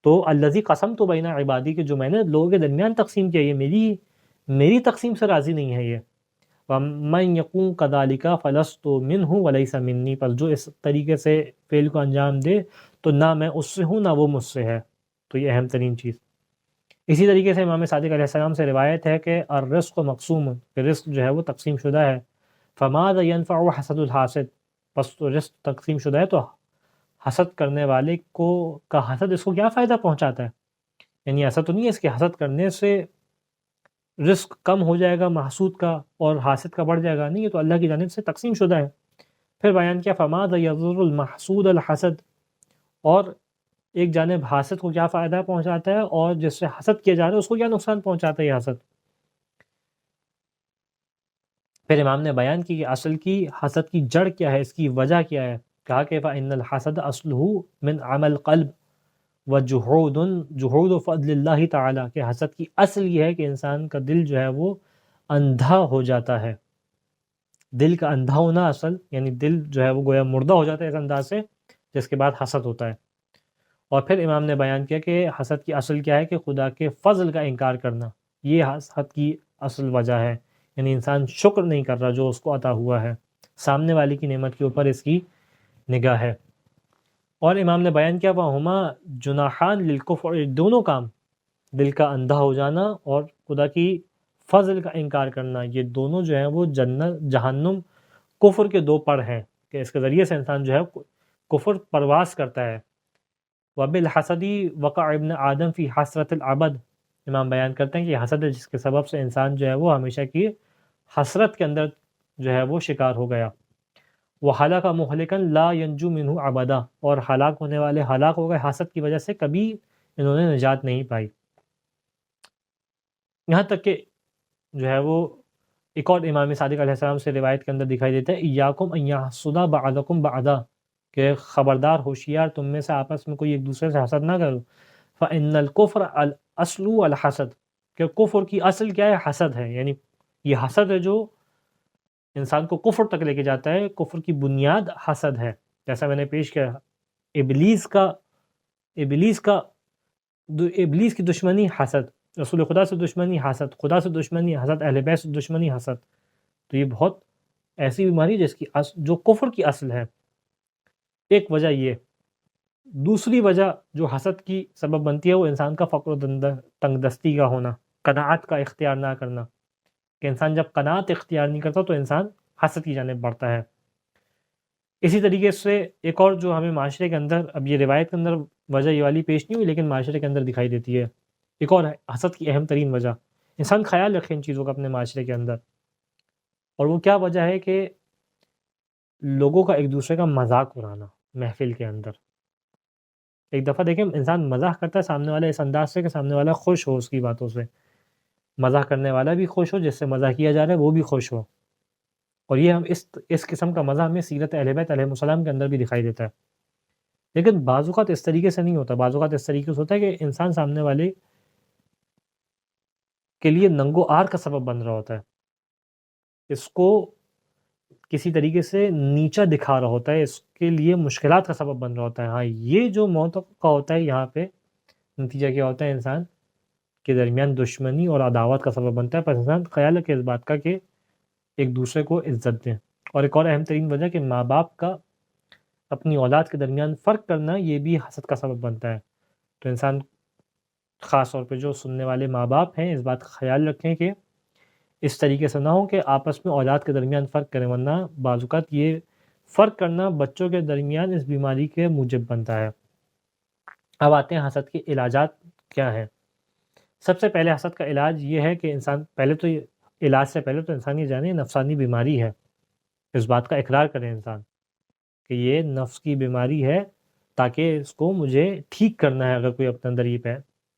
تو الذی قسمت بین عبادی، کہ جو میں نے لوگوں کے درمیان تقسیم کیا، یہ میری تقسیم سے راضی نہیں ہے یہ۔ وَمَن يَقُمْ كَذَلِكَ فَلَسْتُ مِنْهُ وَلَيْسَ مِنِّي، پر جو اس طریقے سے فعل کو انجام دے تو نہ میں اس سے ہوں نہ وہ مجھ سے ہے۔ تو یہ اہم ترین چیز۔ اسی طریقے سے امام صادق علیہ السلام سے روایت ہے کہ الرزق مقسوم، کہ رزق جو ہے وہ تقسیم شدہ ہے۔ فَمَاذَا يَنْفَعُ حَسَدُ الْحَاسِدِ، بس تو رزق تقسیم شدہ ہے تو حسد کرنے والے کا حسد اس کو کیا فائدہ پہنچاتا ہے؟ یعنی ایسا تو نہیں ہے اس کے حسد کرنے سے رزق کم ہو جائے گا محسود کا اور حاسد کا بڑھ جائے گا، نہیں، یہ تو اللہ کی جانب سے تقسیم شدہ ہے۔ پھر بیان کیا فَمَاذَا يَضُرُّ الْمَحْسُودَ الْحَسَدِ، اور ایک جانب حاسد کو کیا فائدہ پہنچاتا ہے اور جس سے حسد کیا جا رہا ہے اس کو کیا نقصان پہنچاتا ہے یہ حسد۔ پھر امام نے بیان کی کہ اصل کی حسد کی جڑ کیا ہے، اس کی وجہ کیا ہے۔ کہا کہ فَإِنَّ الْحَسَدَ أَصْلُهُ مِنْ عَمَى الْقَلْبِ وَجُحُودُ فَضْلِ اللَّهِ تعالیٰ، کہ حسد کی اصل یہ ہے کہ انسان کا دل جو ہے وہ اندھا ہو جاتا ہے۔ دل کا اندھا ہونا اصل، یعنی دل جو ہے وہ گویا مردہ ہو جاتا ہے اس انداز سے، جس کے بعد حسد ہوتا ہے۔ اور پھر امام نے بیان کیا کہ حسد کی اصل کیا ہے کہ خدا کے فضل کا انکار کرنا، یہ حسد کی اصل وجہ ہے، یعنی انسان شکر نہیں کر رہا جو اس کو عطا ہوا ہے، سامنے والی کی نعمت کے اوپر اس کی نگاہ ہے۔ اور امام نے بیان کیا وَهُمَا جُنَاحَانِ لِلْكُفْرِ، دونوں کام، دل کا اندھا ہو جانا اور خدا کی فضل کا انکار کرنا، یہ دونوں جو ہیں وہ جہنم کفر کے دو پر ہیں، کہ اس کے ذریعے سے انسان جو ہے کفر پرواز کرتا ہے۔ وَبِالْحَسَدِ وَقَعَ ابْنُ آدَمَ فِي حَسْرَةِ الْعَبَدِ، امام بیان کرتے ہیں کہ یہ حسد ہے جس کے سبب سے انسان جو ہے وہ ہمیشہ کی حسرت کے اندر جو ہے وہ شکار ہو گیا۔ وَحَلَقَ مُهْلِكًا لَا يَنْجُو مِنْهُ أَبَدًا، اور ہلاک ہونے والے ہلاک ہو گئے حسد کی وجہ سے، کبھی انہوں نے نجات نہیں پائی۔ یہاں تک کہ جو ہے وہ ایک اور امام صادق علیہ السلام سے روایت کے اندر دکھائی دیتا ہے إِيَّاكُمْ أَن يَحْسُدَ بَعْضُكُمْ بَعْضًا، کہ خبردار ہوشیار تم میں سے آپس میں کوئی ایک دوسرے سے حسد نہ کرو۔ فَإِنَّ الْكُفْرَ الْأَصْلُ الْحَسَدُ، کہ کفر کی اصل کیا ہے؟ حسد ہے، یعنی یہ حسد ہے جو انسان کو کفر تک لے کے جاتا ہے، کفر کی بنیاد حسد ہے۔ جیسا میں نے پیش کیا ابلیس کی دشمنی حسد، رسول خدا سے دشمنی حسد، خدا سے دشمنی حسد، اہل بیت سے دشمنی حسد۔ تو یہ بہت ایسی بیماری جس کی جو کفر کی اصل ہے۔ ایک وجہ یہ، دوسری وجہ جو حسد کی سبب بنتی ہے وہ انسان کا فقر و تنگ دستی کا ہونا، قناعت کا اختیار نہ کرنا، کہ انسان جب قناعت اختیار نہیں کرتا تو انسان حسد کی جانب بڑھتا ہے۔ اسی طریقے سے ایک اور جو ہمیں معاشرے کے اندر، اب یہ روایت کے اندر وجہ یہ والی پیش نہیں ہوئی لیکن معاشرے کے اندر دکھائی دیتی ہے، ایک اور حسد کی اہم ترین وجہ، انسان خیال رکھے ان چیزوں کا اپنے معاشرے کے اندر، اور وہ کیا وجہ ہے کہ لوگوں کا ایک دوسرے کا مذاق اڑانا محفل کے اندر۔ ایک دفعہ دیکھیں انسان مزاح کرتا ہے سامنے والا اس انداز سے کہ سامنے والا خوش ہو اس کی باتوں سے، مزاح کرنے والا بھی خوش ہو، جس سے مزاح کیا جا رہا ہے وہ بھی خوش ہو، اور یہ ہم اس قسم کا مزاح ہمیں سیرت اہل بیت علیہ السلام کے اندر بھی دکھائی دیتا ہے۔ لیکن بعض اوقات اس طریقے سے نہیں ہوتا، بعض اوقات اس طریقے سے ہوتا ہے کہ انسان سامنے والے کے لیے ننگو آر کا سبب بن رہا ہوتا ہے، اس کو کسی طریقے سے نیچا دکھا رہا ہوتا ہے، اس کے لیے مشکلات کا سبب بن رہا ہوتا ہے۔ ہاں، یہ جو موت کا ہوتا ہے یہاں پہ نتیجہ کیا ہوتا ہے؟ انسان کے درمیان دشمنی اور عداوت کا سبب بنتا ہے۔ پر انسان خیال رکھے اس بات کا کہ ایک دوسرے کو عزت دیں. اور ایک اور اہم ترین وجہ کہ ماں باپ کا اپنی اولاد کے درمیان فرق کرنا یہ بھی حسد کا سبب بنتا ہے. تو انسان خاص طور پہ جو سننے والے ماں باپ ہیں اس بات کا خیال رکھیں کہ اس طریقے سے نہ ہو کہ آپس میں اولاد کے درمیان فرق کریں، ورنہ بعض اوقات یہ فرق کرنا بچوں کے درمیان اس بیماری کے موجب بنتا ہے. اب آتے ہیں حسد کے علاجات کیا ہیں. سب سے پہلے حسد کا علاج یہ ہے کہ انسان علاج سے پہلے تو انسان یہ جانے نفسانی بیماری ہے. اس بات کا اقرار کرے انسان کہ یہ نفس کی بیماری ہے، تاکہ اس کو مجھے ٹھیک کرنا ہے. اگر کوئی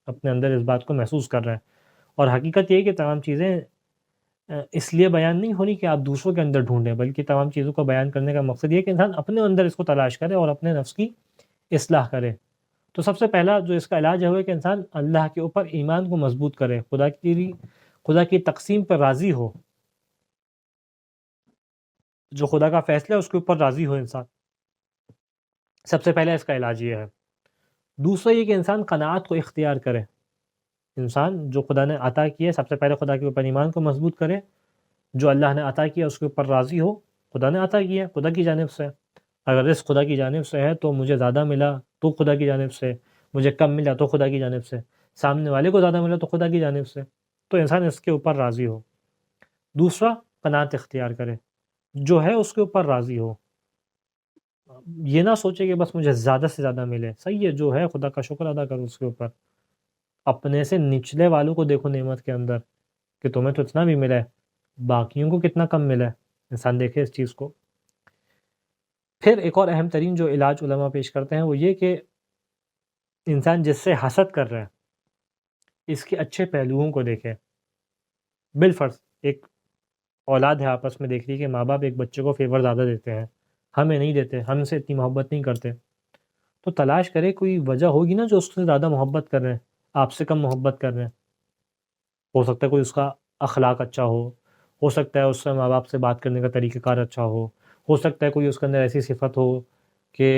اپنے اندر اس بات کو محسوس کر رہا ہے. اور حقیقت یہ ہے کہ تمام چیزیں اس لیے بیان نہیں ہونی کہ آپ دوسروں کے اندر ڈھونڈیں، بلکہ تمام چیزوں کو بیان کرنے کا مقصد یہ ہے کہ انسان اپنے اندر اس کو تلاش کرے اور اپنے نفس کی اصلاح کرے. تو سب سے پہلا جو اس کا علاج ہے وہ کہ انسان اللہ کے اوپر ایمان کو مضبوط کرے، خدا کی تقسیم پر راضی ہو، جو خدا کا فیصلہ ہے اس کے اوپر راضی ہو انسان. سب سے پہلے اس کا علاج یہ ہے. دوسرا یہ کہ انسان قناعت کو اختیار کرے. انسان جو خدا نے عطا کیا ہے سب سے پہلے خدا کے اوپر ایمان کو مضبوط کرے، جو اللہ نے عطا کیا اس کے اوپر راضی ہو. خدا نے عطا کیا خدا کی جانب سے، اگر رزق خدا کی جانب سے ہے تو مجھے زیادہ ملا تو خدا کی جانب سے، مجھے کم ملا تو خدا کی جانب سے، سامنے والے کو زیادہ ملا تو خدا کی جانب سے. تو انسان اس کے اوپر راضی ہو. دوسرا قناعت اختیار کرے، جو ہے اس کے اوپر راضی ہو. یہ نہ سوچے کہ بس مجھے زیادہ سے زیادہ ملے. صحیح ہے، جو ہے خدا کا شکر ادا کرو اس کے اوپر. اپنے سے نچلے والوں کو دیکھو نعمت کے اندر کہ تمہیں تو اتنا بھی ملا ہے، باقیوں کو کتنا کم ملا ہے. انسان دیکھے اس چیز کو. پھر ایک اور اہم ترین جو علاج علماء پیش کرتے ہیں وہ یہ کہ انسان جس سے حسد کر رہا ہے اس کے اچھے پہلوؤں کو دیکھے. بالفرض ایک اولاد ہے، آپس میں دیکھ رہی کہ ماں باپ ایک بچے کو فیور زیادہ دیتے ہیں، ہمیں نہیں دیتے، ہم سے اتنی محبت نہیں کرتے. تو تلاش کرے کوئی وجہ ہوگی نا جو اس سے زیادہ محبت کر رہے ہیں، آپ سے کم محبت کر رہے ہیں. ہو سکتا ہے کوئی اس کا اخلاق اچھا ہو سکتا ہے اس سے ماں باپ سے بات کرنے کا طریقہ کار اچھا ہو سکتا ہے کوئی اس کے اندر ایسی صفت ہو کہ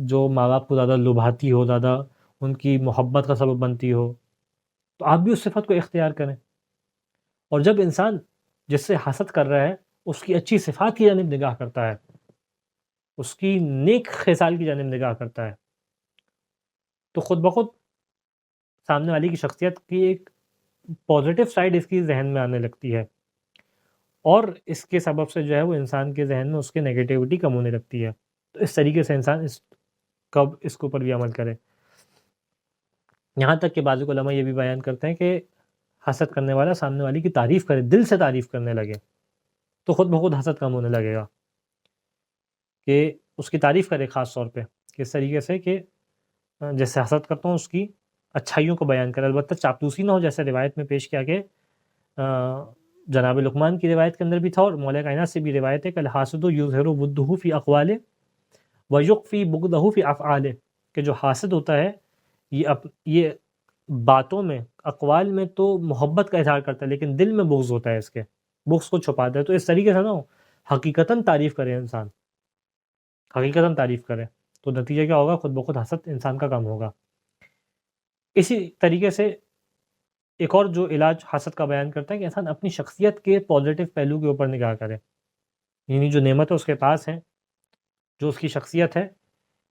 جو ماں باپ کو زیادہ لبھاتی ہو، زیادہ ان کی محبت کا سبب بنتی ہو. تو آپ بھی اس صفت کو اختیار کریں. اور جب انسان جس سے حسد کر رہا ہے اس کی اچھی صفات کی جانب نگاہ کرتا ہے، اس کی نیک خصال کی جانب نگاہ کرتا ہے، تو خود بخود سامنے والی کی شخصیت کی ایک پازیٹیو سائڈ اس کی ذہن میں آنے لگتی ہے، اور اس کے سبب سے جو ہے وہ انسان کے ذہن میں اس کے نیگیٹیوٹی کم ہونے لگتی ہے. تو اس طریقے سے انسان اس کے اوپر بھی عمل کرے. یہاں تک کہ بعض علماء یہ بھی بیان کرتے ہیں کہ حسد کرنے والا سامنے والی کی تعریف کرے، دل سے تعریف کرنے لگے، تو خود بخود حسد کم ہونے لگے گا. کہ اس کی تعریف کرے خاص طور پہ کس طریقے سے کہ جیسے حسد کرتا ہوں اس کی اچھائیوں کو بیان کرے. البتہ چاپلوسی نہ ہو، جیسے روایت میں پیش کیا کہ جناب لقمان کی روایت کے اندر بھی تھا اور مولا کائنات سے بھی روایت ہے کہ الحاسد یظہر ودہ فی اقوالہ ویخفی بغضہ فی افعالہ، کہ جو حاسد ہوتا ہے یہ باتوں میں اقوال میں تو محبت کا اظہار کرتا ہے لیکن دل میں بغض ہوتا ہے، اس کے بغض کو چھپاتا ہے. تو اس طریقے سے نہ ہو، حقیقتاً تعریف کرے انسان، حقیقتاً تعریف کرے، تو نتیجہ کیا ہوگا؟ خود بخود حسد انسان کا کم ہوگا. اسی طریقے سے ایک اور جو علاج حسد کا بیان کرتا ہے کہ انسان اپنی شخصیت کے پازیٹیو پہلو کے اوپر نگاہ کرے. یعنی جو نعمتیں اس کے پاس ہیں، جو اس کی شخصیت ہے،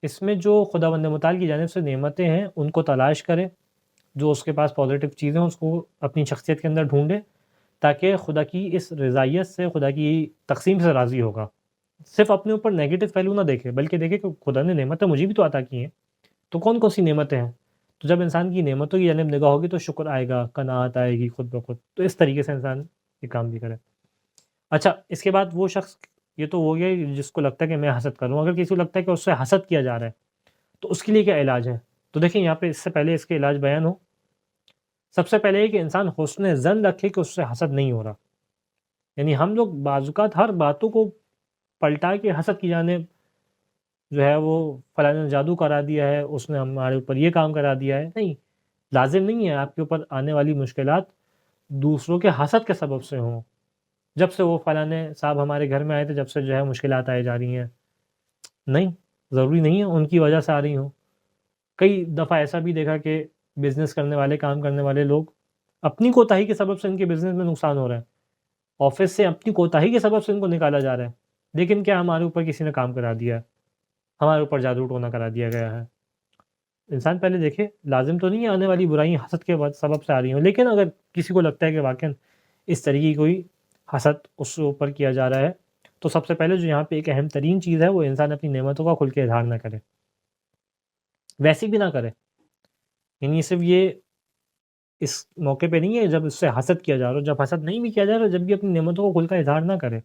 اس میں جو خداوند متعال کی جانب سے نعمتیں ہیں ان کو تلاش کرے. جو اس کے پاس پازیٹیو چیزیں ہیں اس کو اپنی شخصیت کے اندر ڈھونڈے، تاکہ خدا کی اس رضائیت سے، خدا کی تقسیم سے راضی ہوگا. صرف اپنے اوپر نیگیٹو پہلو نہ دیکھے، بلکہ دیکھے کہ خدا نے نعمتیں مجھے بھی تو عطا کی ہیں، تو کون کون سی نعمتیں ہیں. تو جب انسان کی نعمتوں کی جانب نگاہ ہوگی تو شکر آئے گا، قناعت آئے گی خود بخود. تو اس طریقے سے انسان یہ کام بھی کرے. اچھا، اس کے بعد وہ شخص، یہ تو ہو گیا جس کو لگتا ہے کہ میں حسد کروں. اگر کسی کو لگتا ہے کہ اس سے حسد کیا جا رہا ہے تو اس کے لیے کیا علاج ہے؟ تو دیکھیں یہاں پہ اس سے پہلے اس کے علاج بیان ہو. سب سے پہلے یہ کہ انسان حسن ظن رکھے کہ اس سے حسد نہیں ہو رہا. یعنی ہم لوگ بعض اوقات ہر باتوں کو پلٹا کے حسد کی جانب جو ہے وہ فلاں نے جادو کرا دیا ہے، اس نے ہمارے اوپر یہ کام کرا دیا ہے. نہیں، لازم نہیں ہے آپ کے اوپر آنے والی مشکلات دوسروں کے حسد کے سبب سے ہوں. جب سے وہ فلاں صاحب ہمارے گھر میں آئے تھے جب سے جو ہے مشکلات آئی جا رہی ہیں. نہیں، ضروری نہیں ہے ان کی وجہ سے آ رہی ہوں. کئی دفعہ ایسا بھی دیکھا کہ بزنس کرنے والے، کام کرنے والے لوگ اپنی کوتاہی کے سبب سے ان کے بزنس میں نقصان ہو رہا ہے. آفس سے اپنی کوتاہی کے سبب سے ان کو نکالا جا رہا ہے، لیکن کیا ہمارے اوپر کسی نے کام کرا دیا ہے، ہمارے اوپر جادو ٹونا کرا دیا گیا ہے؟ انسان پہلے دیکھے، لازم تو نہیں ہے آنے والی برائیاں حسد کے سبب سے آ رہی ہوں، لیکن اگر کسی کو لگتا ہے کہ واقعاً اس طریقے کی کوئی حسد اس کے اوپر کیا جا رہا ہے، تو سب سے پہلے جو یہاں پہ ایک اہم ترین چیز ہے وہ انسان اپنی نعمتوں کا کھل کے اظہار نہ کرے، ویسی بھی نہ کرے، یعنی صرف یہ اس موقع پہ نہیں ہے جب اس سے حسد کیا جا رہا ہو، جب حسد نہیں بھی کیا جا رہا جب بھی اپنی نعمتوں کو کھل کر اظہار نہ کرے۔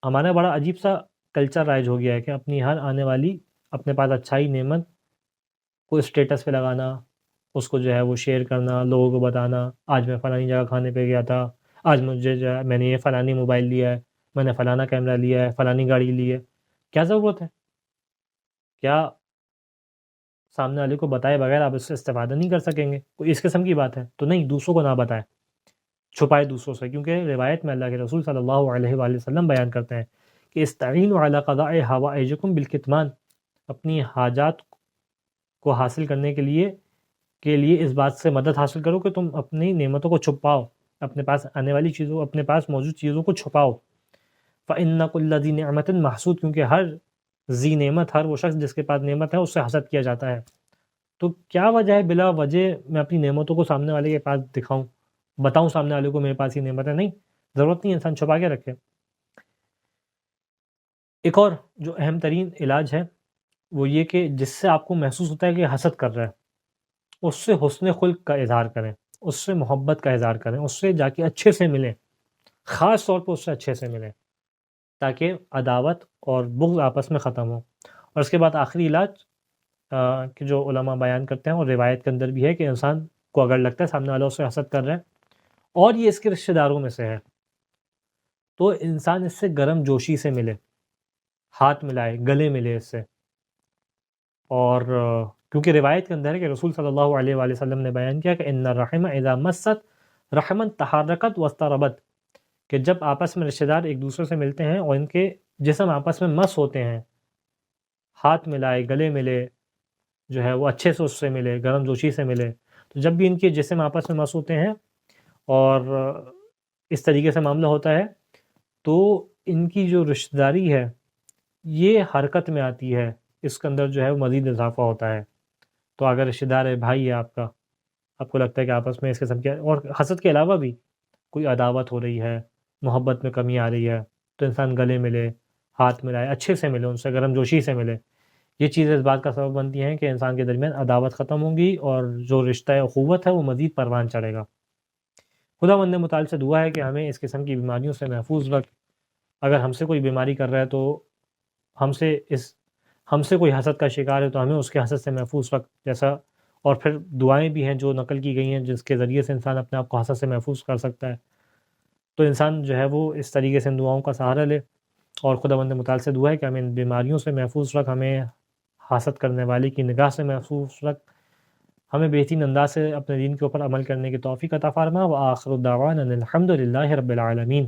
ہمارا بڑا عجیب سا کلچر رائج ہو گیا ہے کہ اپنی ہر آنے والی اپنے پاس اچھائی نعمت کو اسٹیٹس پہ لگانا، اس کو جو ہے وہ شیئر کرنا، لوگوں کو بتانا، آج میں فلانی جگہ کھانے پہ گیا تھا، آج مجھے جو ہے میں نے یہ فلانی موبائل لیا ہے، میں نے فلانا کیمرہ لیا ہے، فلانی گاڑی لی ہے۔ کیا ضرورت ہے؟ کیا سامنے والے کو بتائے بغیر آپ اس سے استفادہ نہیں کر سکیں گے؟ کوئی اس قسم کی بات ہے تو نہیں، دوسروں کو نہ بتائے، چھپائے دوسروں سے، کیونکہ روایت میں اللہ کے رسول صلی اللہ علیہ وآلہ وسلم بیان کرتے ہیں کہ استعینوا علی قضاء حوائجکم بالکتمان، اپنی حاجات کو حاصل کرنے کے لیے اس بات سے مدد حاصل کرو کہ تم اپنی نعمتوں کو چھپاؤ، اپنے پاس آنے والی چیزوں، اپنے پاس موجود چیزوں کو چھپاؤ۔ فَإِنَّ كُلَّ ذِي نِعْمَةٍ مَحْسُودٌ، کیونکہ ہر ذی نعمت، ہر وہ شخص جس کے پاس نعمت ہے اس سے حسد کیا جاتا ہے۔ تو کیا وجہ ہے بلا وجہ میں اپنی نعمتوں کو سامنے والے کے پاس دکھاؤں، بتاؤں سامنے والے کو میرے پاس یہ نعمت ہے؟ نہیں، ضرورت نہیں، انسان چھپا کے رکھے۔ ایک اور جو اہم ترین علاج ہے وہ یہ کہ جس سے آپ کو محسوس ہوتا ہے کہ حسد کر رہا ہے، اس سے حسن خلق کا اظہار کریں، اس سے محبت کا اظہار کریں، اس سے جا کے اچھے سے ملیں، خاص طور پہ اس سے اچھے سے ملیں، تاکہ عداوت اور بغض آپس میں ختم ہو۔ اور اس کے بعد آخری علاج کہ جو علماء بیان کرتے ہیں اور روایت کے اندر بھی ہے کہ انسان کو اگر لگتا ہے سامنے والا اس سے حسد کر رہا ہے اور یہ اس کے رشتہ داروں میں سے ہے، تو انسان اس سے گرم جوشی سے ملے، ہاتھ ملائے، گلے ملے اس سے۔ اور کیونکہ روایت کے اندر ہے کہ رسول صلی اللہ علیہ وآلہ وسلم نے بیان کیا کہ ان الرحم اذا مست رحما تحرکت واضطربت، کہ جب آپس میں رشتہ دار ایک دوسرے سے ملتے ہیں اور ان کے جسم آپس میں مس ہوتے ہیں، ہاتھ ملائے، گلے ملے، جو ہے وہ اچھے سے اس سے ملے، گرم جوشی سے ملے، تو جب بھی ان کے جسم آپس میں مس ہوتے ہیں اور اس طریقے سے معاملہ ہوتا ہے تو ان کی جو رشتہ داری ہے یہ حرکت میں آتی ہے، اس کے اندر جو ہے وہ مزید اضافہ ہوتا ہے۔ تو اگر رشتہ دار ہے، بھائی ہے آپ کا، آپ کو لگتا ہے کہ آپس میں اس قسم کے اور حسد کے علاوہ بھی کوئی عداوت ہو رہی ہے، محبت میں کمی آ رہی ہے، تو انسان گلے ملے، ہاتھ ملائے، اچھے سے ملے، ان سے گرم جوشی سے ملے۔ یہ چیزیں اس بات کا سبب بنتی ہیں کہ انسان کے درمیان عداوت ختم ہوگی اور جو رشتہ اخوت ہے وہ مزید پروان چڑھے گا۔ خداوند متعال سے دعا ہے کہ ہمیں اس قسم کی بیماریوں سے محفوظ رکھ۔ اگر ہم سے کوئی بیماری کر رہا ہے تو ہم سے کوئی حسد کا شکار ہے تو ہمیں اس کے حسد سے محفوظ رکھ، جیسا اور پھر دعائیں بھی ہیں جو نقل کی گئی ہیں جس کے ذریعے سے انسان اپنے آپ کو حسد سے محفوظ کر سکتا ہے۔ تو انسان جو ہے وہ اس طریقے سے ان دعاؤں کا سہارا لے، اور خداوند متعال سے دعا ہے کہ ہمیں ان بیماریوں سے محفوظ رکھ، ہمیں حسد کرنے والے کی نگاہ سے محفوظ رکھ، ہمیں بہترین انداز سے اپنے دین کے اوپر عمل کرنے کی توفیق عطا فرما۔ وآخر دعوانا الحمد للہ رب العالمین۔